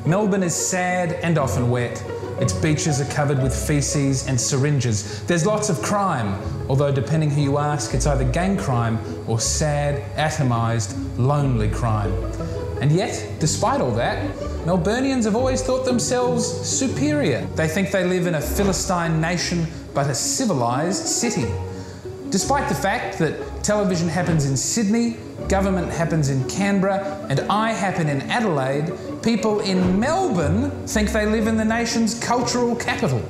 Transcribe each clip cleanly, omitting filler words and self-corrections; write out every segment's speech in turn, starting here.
Melbourne is sad and often wet. Its beaches are covered with feces and syringes. There's lots of crime, although depending who you ask, it's either gang crime or sad, atomised, lonely crime. And yet, despite all that, Melburnians have always thought themselves superior. They think they live in a Philistine nation, but a civilised city. Despite the fact that television happens in Sydney, government happens in Canberra, and I happen in Adelaide, people in Melbourne think they live in the nation's cultural capital.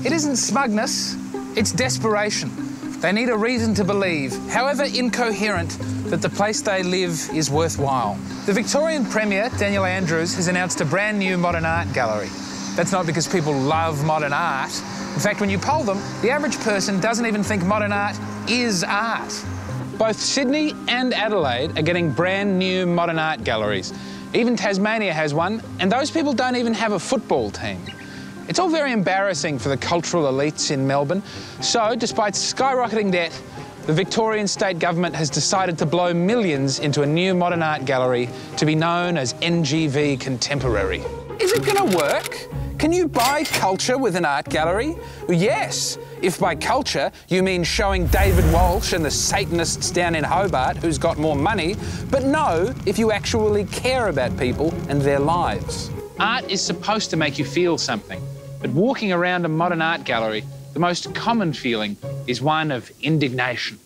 It isn't smugness, it's desperation. They need a reason to believe, however incoherent, that the place they live is worthwhile. The Victorian Premier, Daniel Andrews, has announced a brand new modern art gallery. That's not because people love modern art. In fact, when you poll them, the average person doesn't even think modern art is art. Both Sydney and Adelaide are getting brand new modern art galleries. Even Tasmania has one, and those people don't even have a football team. It's all very embarrassing for the cultural elites in Melbourne. So, despite skyrocketing debt, the Victorian state government has decided to blow millions into a new modern art gallery to be known as NGV Contemporary. Is it going to work? Can you buy culture with an art gallery? Yes, if by culture you mean showing David Walsh and the Satanists down in Hobart who's got more money, but no, if you actually care about people and their lives. Art is supposed to make you feel something, but walking around a modern art gallery, the most common feeling is one of indignation.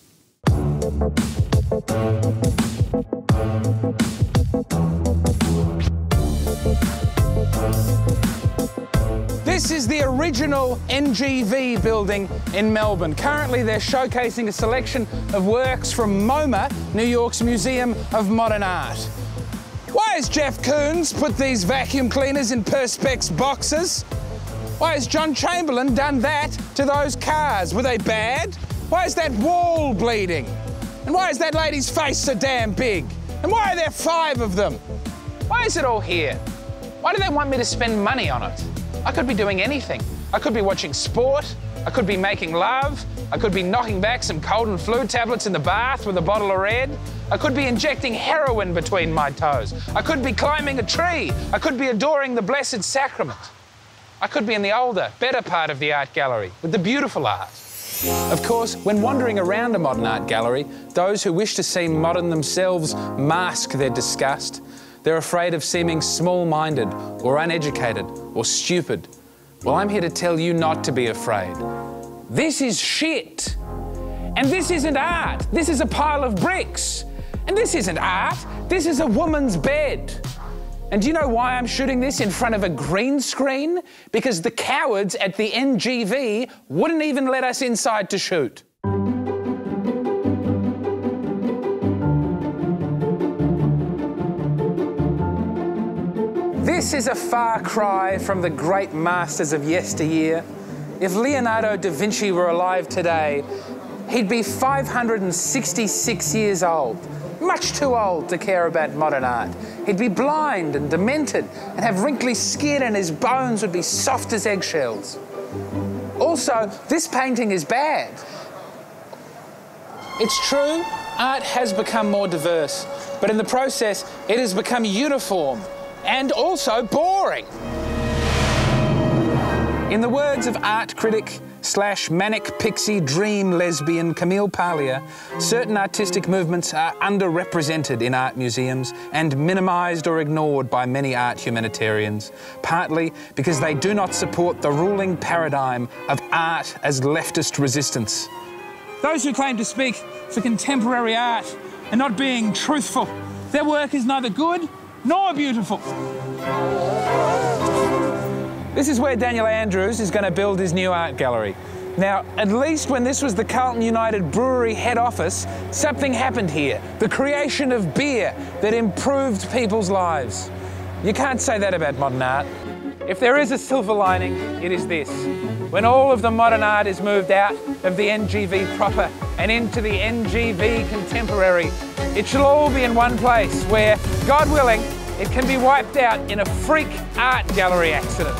This is the original NGV building in Melbourne. Currently, they're showcasing a selection of works from MoMA, New York's Museum of Modern Art. Why has Jeff Koons put these vacuum cleaners in Perspex boxes? Why has John Chamberlain done that to those cars? Were they bad? Why is that wall bleeding? And why is that lady's face so damn big? And why are there 5 of them? Why is it all here? Why do they want me to spend money on it? I could be doing anything. I could be watching sport. I could be making love. I could be knocking back some cold and flu tablets in the bath with a bottle of red. I could be injecting heroin between my toes. I could be climbing a tree. I could be adoring the Blessed Sacrament. I could be in the older, better part of the art gallery with the beautiful art. Of course, when wandering around a modern art gallery, those who wish to seem modern themselves mask their disgust. They're afraid of seeming small-minded or uneducated or stupid. Well, I'm here to tell you not to be afraid. This is shit. And this isn't art. This is a pile of bricks. And this isn't art. This is a woman's bed. And do you know why I'm shooting this in front of a green screen? Because the cowards at the NGV wouldn't even let us inside to shoot. This is a far cry from the great masters of yesteryear. If Leonardo da Vinci were alive today, he'd be 566 years old, much too old to care about modern art. He'd be blind and demented and have wrinkly skin, and his bones would be soft as eggshells. Also, this painting is bad. It's true, art has become more diverse, but in the process, it has become uniform and also boring. In the words of art critic / manic pixie dream lesbian Camille Paglia, certain artistic movements are underrepresented in art museums and minimised or ignored by many art humanitarians, partly because they do not support the ruling paradigm of art as leftist resistance. Those who claim to speak for contemporary art are not being truthful. Their work is neither good nor beautiful. This is where Daniel Andrews is going to build his new art gallery. Now, at least when this was the Carlton United Brewery head office, something happened here. The creation of beer that improved people's lives. You can't say that about modern art. If there is a silver lining, it is this. When all of the modern art is moved out of the NGV proper and into the NGV Contemporary, it shall all be in one place where, God willing, it can be wiped out in a freak art gallery accident.